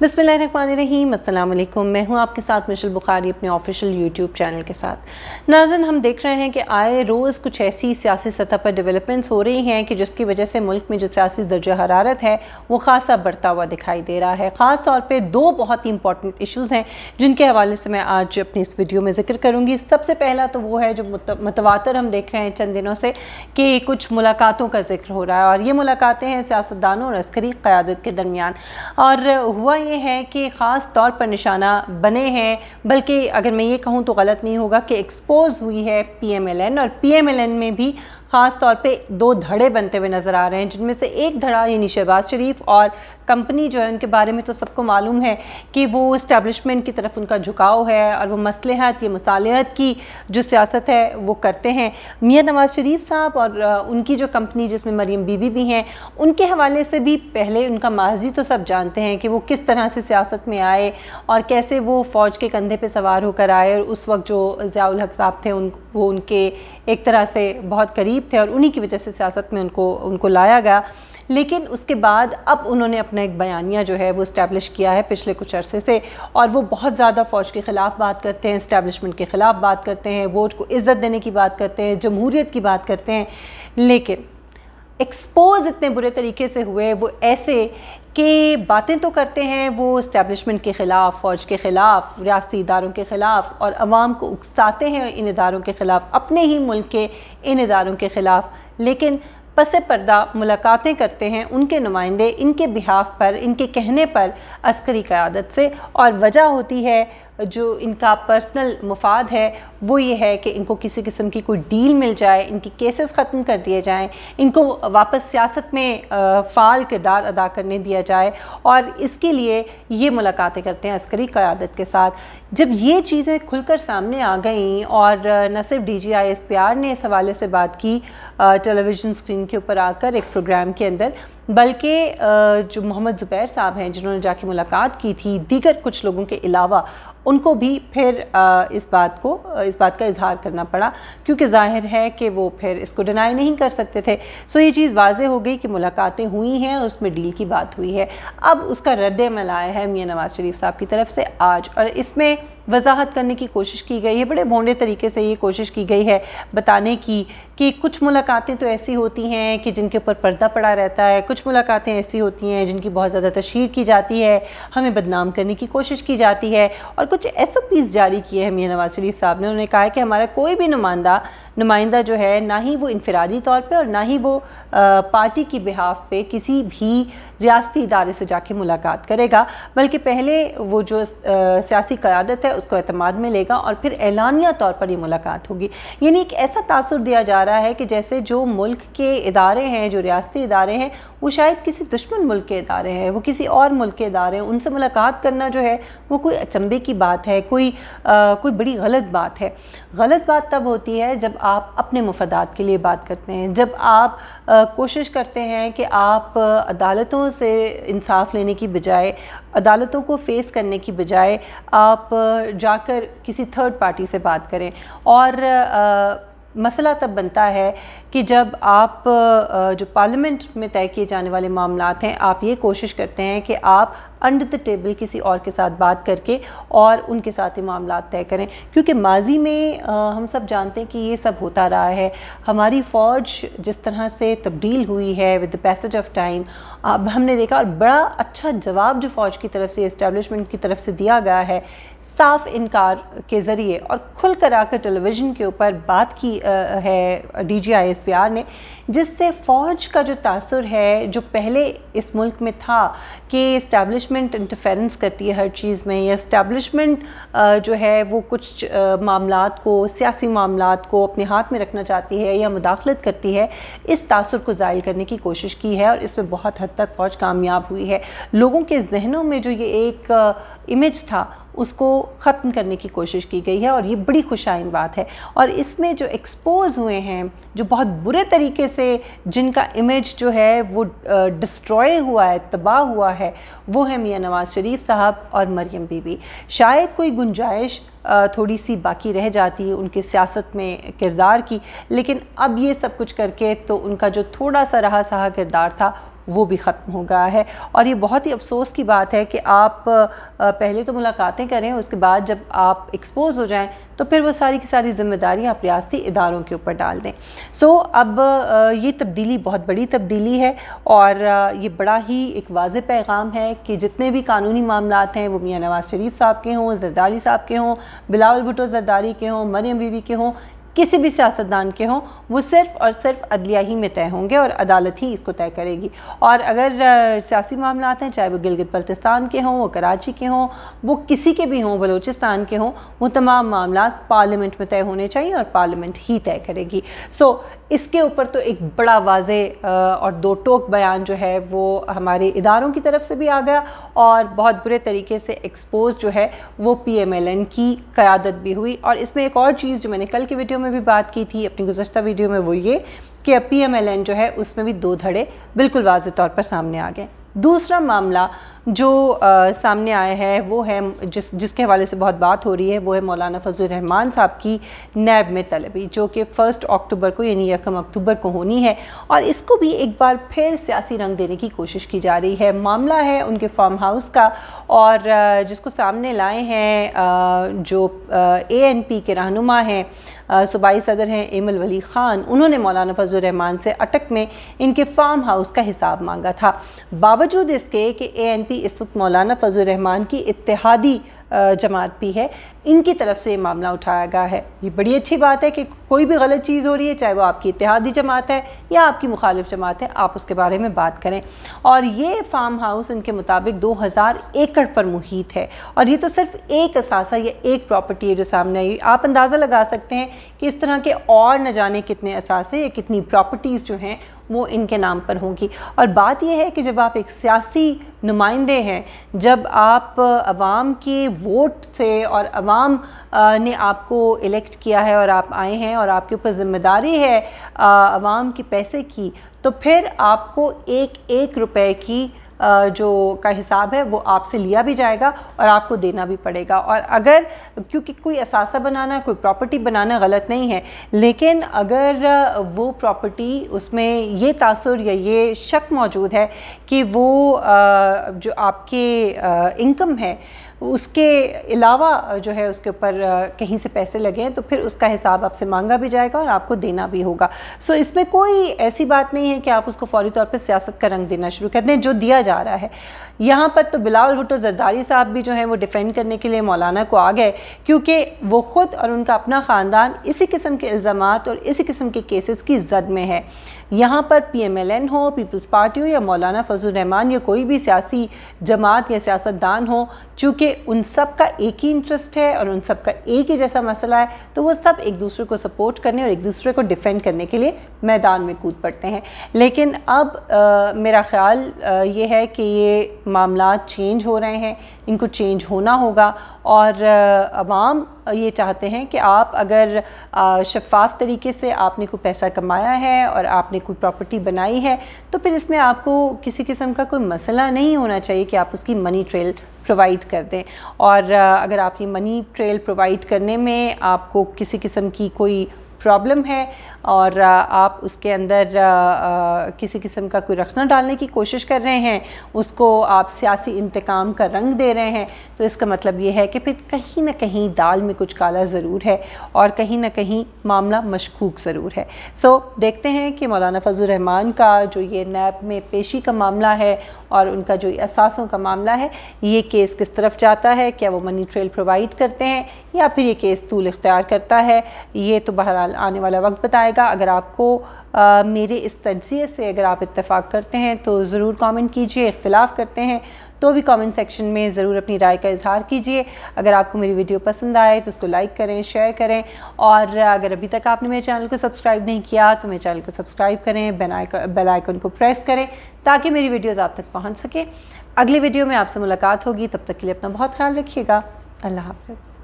बिस्मिल्लाहिर्रहमानिर्रहीम। अस्सलाम वालेकुम। मैं हूं आपके साथ मिशल बुखारी अपने ऑफिशियल यूट्यूब चैनल के साथ। नाज़रीन, हम देख रहे हैं कि आए रोज़ कुछ ऐसी सियासी सतह पर डेवलपमेंट्स हो रही हैं कि जिसकी वजह से मुल्क में जो सियासी दर्जा हरारत है वो ख़ासा बढ़ता हुआ दिखाई दे रहा है। ख़ास तौर पे दो बहुत ही इंपॉर्टेंट इशूज़ हैं जिनके हवाले से मैं आज अपनी इस वीडियो में ज़िक्र करूँगी। सबसे पहला तो वो है जो मतवातर हम देख रहे हैं चंद दिनों से कि कुछ मुलाकातों का जिक्र हो रहा है, और ये मुलाकातें हैं सियासतदानों और अस्करी क़यादत के दरमियान। और हुआ ये है कि ख़ास तौर पर निशाना बने हैं, बल्कि अगर मैं ये कहूँ तो गलत नहीं होगा कि एक्सपोज हुई है PMLN, और PMLN में भी ख़ास तौर पे दो धड़े बनते हुए नज़र आ रहे हैं, जिनमें से एक धड़ा यानी शहबाज शरीफ और कंपनी जो है उनके बारे में तो सबको मालूम है कि वो इस्टेब्लिशमेंट की तरफ उनका झुकाव है और वो मसलहत या मसालिहत की जो सियासत है वो करते हैं। मियां नवाज़ शरीफ साहब और उनकी जो कंपनी जिसमें मरियम बीबी भी हैं, उनके हवाले से भी पहले उनका माजी तो सब जानते हैं कि वो किस तरह से सियासत में आए और कैसे वो फ़ौज के कंधे पे सवार होकर आए, और उस वक्त जो ज़िया-उल हक साहब थे वो उनके एक तरह से बहुत करीब थे और उन्हीं की वजह से सियासत में उनको लाया गया। लेकिन उसके बाद अब उन्होंने अपना एक बयानिया जो है वो इस्टेब्लिश किया है पिछले कुछ अरसे से, और वो बहुत ज़्यादा फ़ौज के ख़िलाफ़ बात करते हैं, इस्टेब्लिशमेंट के ख़िलाफ़ बात करते हैं, वोट को इज़्ज़त देने की बात करते हैं, जमहूरियत की बात करते हैं। लेकिन एक्सपोज इतने बुरे तरीके से हुए वो ऐसे कि बातें तो करते हैं वो इस्टेब्लिशमेंट के ख़िलाफ़, फ़ौज के ख़िलाफ़, रियासती इदारों के ख़िलाफ़, और अवाम को उकसाते हैं इन इदारों के ख़िलाफ़, अपने ही मुल्क के इन इदारों के ख़िलाफ़। लेकिन पसे पर्दा मुलाकातें करते हैं उनके नुमाइंदे इनके बिहाफ पर, इनके कहने पर अस्करी क़यादत से, और वजह होती है जो इनका पर्सनल मुफाद है वो ये है कि इनको किसी किस्म की कोई डील मिल जाए, इनकी केसेस ख़त्म कर दिए जाएं, इनको वापस सियासत में फ़ाल किरदार अदा करने दिया जाए, और इसके लिए ये मुलाकातें करते हैं अस्करी क़यादत के साथ। जब ये चीज़ें खुलकर सामने आ गईं और न सिर्फ DGI-SPR ने इस हवाले से बात की टेलीविज़न स्क्रीन के ऊपर आकर एक प्रोग्राम के अंदर, बल्कि जो मोहम्मद ज़ुबैर साहब हैं जिन्होंने जाके मुलाकात की थी, दीगर कुछ लोगों के अलावा उनको भी फिर इस बात का इजहार करना पड़ा, क्योंकि ज़ाहिर है कि वो फिर इसको डिनाई नहीं कर सकते थे। सो ये चीज़ वाज़ेह हो गई कि मुलाकातें हुई हैं और उसमें डील की बात हुई है। अब उसका रद्द-ए-अमल आया है मियां नवाज़ शरीफ साहब की तरफ से आज, और इसमें वजाहत करने की कोशिश की गई है, बड़े भोंडे तरीके से ये कोशिश की गई है बताने की कि कुछ मुलाकातें तो ऐसी होती हैं कि जिनके ऊपर पर्दा पड़ा रहता है, कुछ मुलाकातें ऐसी होती हैं जिनकी बहुत ज़्यादा तशहीर की जाती है, हमें बदनाम करने की कोशिश की जाती है, और कुछ SOPs जारी किए हैं मियां नवाज़ शरीफ साहब ने। उन्होंने कहा है कि हमारा कोई भी नुमाइंदा जो है, ना ही वो इनफरादी तौर पे और ना ही वो पार्टी की बिहाफ पे किसी भी रियासती इदारे से जाके मुलाकात करेगा, बल्कि पहले वो जो सियासी क़यादत है उसको एतमाद में लेगा और फिर एलानिया तौर पर ये मुलाकात होगी। यानी एक ऐसा तासुर दिया जा रहा है कि जैसे जो मुल्क के इदारे हैं, जो रियासती इदारे हैं, वो शायद किसी दुश्मन मुल्क के इदारे हैं, वो किसी और मुल्क के इदारे हैं। उनसे मुलाकात करना जो है वो कोई अचंभे की बात है, कोई बड़ी गलत बात है। गलत बात तब होती है जब आप अपने मुफादात के लिए बात करते हैं, जब आप कोशिश करते हैं कि आप अदालतों से इंसाफ लेने की बजाय, अदालतों को फेस करने की बजाय आप जाकर किसी थर्ड पार्टी से बात करें। और मसला तब बनता है कि जब आप जो पार्लियामेंट में तय किए जाने वाले मामलात हैं, आप ये कोशिश करते हैं कि आप अंडर द टेबल किसी और के साथ बात करके और उनके साथ ही मामलात तय करें, क्योंकि माजी में हम सब जानते हैं कि ये सब होता रहा है। हमारी फ़ौज जिस तरह से तब्दील हुई है with the passage of time, अब हमने देखा, और बड़ा अच्छा जवाब जो फ़ौज की तरफ से, इस्टेब्लिशमेंट की तरफ से दिया गया है, साफ इनकार के ज़रिए और खुल कर आकर टेलीविज़न के ऊपर बात की है DGI-SPR ने, जिससे फ़ौज का जो तासुर है, जो पहले इस मुल्क में था कि इस्टेब्लिशमेंट इंटरफेरेंस करती है हर चीज़ में, या इस्टेब्लिशमेंट जो है वो कुछ मामलात को, सियासी मामलात को अपने हाथ में रखना चाहती है या मुदाखलत करती है, इस तासुर को ज़ाइल करने की कोशिश की है, और इसमें बहुत हद तक फ़ौज कामयाब हुई है। लोगों के जहनों में जो ये एक इमेज था उसको ख़त्म करने की कोशिश की गई है, और ये बड़ी खुशाइन बात है। और इसमें जो एक्सपोज हुए हैं, जो बहुत बुरे तरीके से जिनका इमेज जो है वो डिस्ट्रॉय हुआ है, तबाह हुआ है, वो है मियां नवाज़ शरीफ साहब और मरियम बीबी। शायद कोई गुंजाइश थोड़ी सी बाकी रह जाती है उनके सियासत में किरदार की, लेकिन अब ये सब कुछ करके तो उनका जो थोड़ा सा रहा सहा किरदार था وہ بھی ختم ہو گیا ہے. اور یہ بہت ہی افسوس کی بات ہے کہ آپ پہلے تو ملاقاتیں کریں، اس کے بعد جب آپ ایکسپوز ہو جائیں تو پھر وہ ساری کی ساری ذمہ داریاں آپ ریاستی اداروں کے اوپر ڈال دیں. اب یہ تبدیلی بہت بڑی تبدیلی ہے، اور یہ بڑا ہی ایک واضح پیغام ہے کہ جتنے بھی قانونی معاملات ہیں، وہ میاں نواز شریف صاحب کے ہوں، زرداری صاحب کے ہوں، بلاول بھٹو زرداری کے ہوں، مریم بی بی کے ہوں، کسی بھی سیاستدان کے ہوں، وہ صرف اور صرف عدلیہ ہی میں طے ہوں گے اور عدالت ہی اس کو طے کرے گی. اور اگر سیاسی معاملات ہیں، چاہے وہ گلگت بلتستان کے ہوں، وہ کراچی کے ہوں، وہ کسی کے بھی ہوں، بلوچستان کے ہوں، وہ تمام معاملات پارلیمنٹ میں طے ہونے چاہیے اور پارلیمنٹ ہی طے کرے گی. اس کے اوپر تو ایک بڑا واضح اور دو ٹوک بیان جو ہے وہ ہمارے اداروں کی طرف سے بھی آ گیا، اور بہت برے طریقے سے ایکسپوز جو ہے وہ پی ایم ایل این کی قیادت بھی ہوئی. اور اس میں ایک اور چیز جو میں نے کل کی ویڈیو میں بھی بات کی تھی، اپنی گزشتہ ویڈیو میں، وہ یہ کہ اب پی ایم ایل این جو ہے اس میں بھی دو دھڑے بالکل واضح طور پر سامنے آ گئے. دوسرا معاملہ جو سامنے آیا ہے وہ ہے جس کے حوالے سے بہت بات ہو رہی ہے، وہ ہے مولانا فضل الرحمان صاحب کی نیب میں طلبی، جو کہ 1 اکتوبر کو یعنی 1 اکتوبر کو ہونی ہے. اور اس کو بھی ایک بار پھر سیاسی رنگ دینے کی کوشش کی جا رہی ہے. معاملہ ہے ان کے فارم ہاؤس کا، اور جس کو سامنے لائے ہیں جو اے این پی کے رہنما ہیں، صوبائی صدر ہیں ایمل ولی خان، انہوں نے مولانا فضل الرحمان سے اٹک میں ان کے فارم ہاؤس کا حساب مانگا تھا، باوجود اس کے کہ اے این پی اس وقت مولانا فضل الرحمان کی اتحادی جماعت بھی ہے. ان کی طرف سے یہ معاملہ اٹھایا گیا ہے. یہ بڑی اچھی بات ہے کہ کوئی بھی غلط چیز ہو رہی ہے، چاہے وہ آپ کی اتحادی جماعت ہے یا آپ کی مخالف جماعت ہے، آپ اس کے بارے میں بات کریں. اور یہ فارم ہاؤس ان کے مطابق 2000 ایکڑ پر محیط ہے، اور یہ تو صرف ایک اثاثہ یا ایک پراپرٹی ہے جو سامنے آئی. آپ اندازہ لگا سکتے ہیں کہ اس طرح کے اور نہ جانے کتنے اثاثے یا کتنی پراپرٹیز جو ہیں وہ ان کے نام پر ہوں گی. اور بات یہ ہے کہ جب آپ ایک سیاسی نمائندے ہیں، جب آپ عوام کے ووٹ سے اور عوام نے آپ کو الیکٹ کیا ہے اور آپ آئے ہیں اور آپ کے اوپر ذمہ داری ہے عوام کے پیسے کی، تو پھر آپ کو ایک روپے کی جو کا حساب ہے وہ آپ سے لیا بھی جائے گا اور آپ کو دینا بھی پڑے گا. اور اگر کیونکہ کوئی اثاثہ بنانا، کوئی پراپرٹی بنانا غلط نہیں ہے، لیکن اگر وہ پراپرٹی اس میں یہ تاثر یا یہ شک موجود ہے کہ وہ جو آپ کے انکم ہے اس کے علاوہ جو ہے اس کے اوپر کہیں سے پیسے لگے ہیں، تو پھر اس کا حساب آپ سے مانگا بھی جائے گا اور آپ کو دینا بھی ہوگا. اس میں کوئی ایسی بات نہیں ہے کہ آپ اس کو فوری طور پہ سیاست کا رنگ دینا شروع کر دیں. جو دیا جا رہا ہے یہاں پر، تو بلاول بھٹو زرداری صاحب بھی جو ہیں وہ ڈیفینڈ کرنے کے لیے مولانا کو آ گئے، کیونکہ وہ خود اور ان کا اپنا خاندان اسی قسم کے الزامات اور اسی قسم کے کیسز کی زد میں ہے. یہاں پر پی ایم ایل این ہو، پیپلز پارٹی ہو یا مولانا فضل الرحمان یا کوئی بھی سیاسی جماعت یا سیاستدان ہو، چونکہ ان سب کا ایک ہی انٹرسٹ ہے اور ان سب کا ایک ہی جیسا مسئلہ ہے، تو وہ سب ایک دوسرے کو سپورٹ کرنے اور ایک دوسرے کو ڈیفینڈ کرنے کے لیے میدان میں کود پڑتے ہیں. لیکن اب میرا خیال یہ ہے کہ یہ معاملات چینج ہو رہے ہیں، ان کو چینج ہونا ہوگا، اور عوام یہ چاہتے ہیں کہ آپ اگر شفاف طریقے سے آپ نے کوئی پیسہ کمایا ہے اور آپ نے کوئی پراپرٹی بنائی ہے، تو پھر اس میں آپ کو کسی قسم کا کوئی مسئلہ نہیں ہونا چاہیے کہ آپ اس کی منی ٹریل پرووائڈ کر دیں. اور اگر آپ یہ منی ٹریل پرووائڈ کرنے میں آپ کو کسی قسم کی کوئی پرابلم ہے اور آپ اس کے اندر کسی قسم کا کوئی رکھنا ڈالنے کی کوشش کر رہے ہیں، اس کو آپ سیاسی انتقام کا رنگ دے رہے ہیں، تو اس کا مطلب یہ ہے کہ پھر کہیں نہ کہیں دال میں کچھ کالا ضرور ہے اور کہیں نہ کہیں معاملہ مشکوک ضرور ہے. دیکھتے ہیں کہ مولانا فضل الرحمان کا جو یہ نیب میں پیشی کا معاملہ ہے اور ان کا جو اثاثوں کا معاملہ ہے، یہ کیس کس طرف جاتا ہے. کیا وہ منی ٹریل پرووائڈ کرتے ہیں یا پھر یہ کیس طول اختیار کرتا ہے؟ یہ تو بہرحال آنے والا وقت بتائے گا. اگر آپ کو میرے اس تجزیے سے اگر آپ اتفاق کرتے ہیں تو ضرور کامنٹ کیجئے، اختلاف کرتے ہیں تو بھی کامنٹ سیکشن میں ضرور اپنی رائے کا اظہار کیجئے. اگر آپ کو میری ویڈیو پسند آئے تو اس کو لائک کریں، شیئر کریں، اور اگر ابھی تک آپ نے میرے چینل کو سبسکرائب نہیں کیا تو میرے چینل کو سبسکرائب کریں، بیل آئیکن کو پریس کریں تاکہ میری ویڈیوز آپ تک پہنچ سکے. اگلی ویڈیو میں آپ سے ملاقات ہوگی، تب تک کے لیے اپنا بہت خیال رکھیے گا. اللہ حافظ.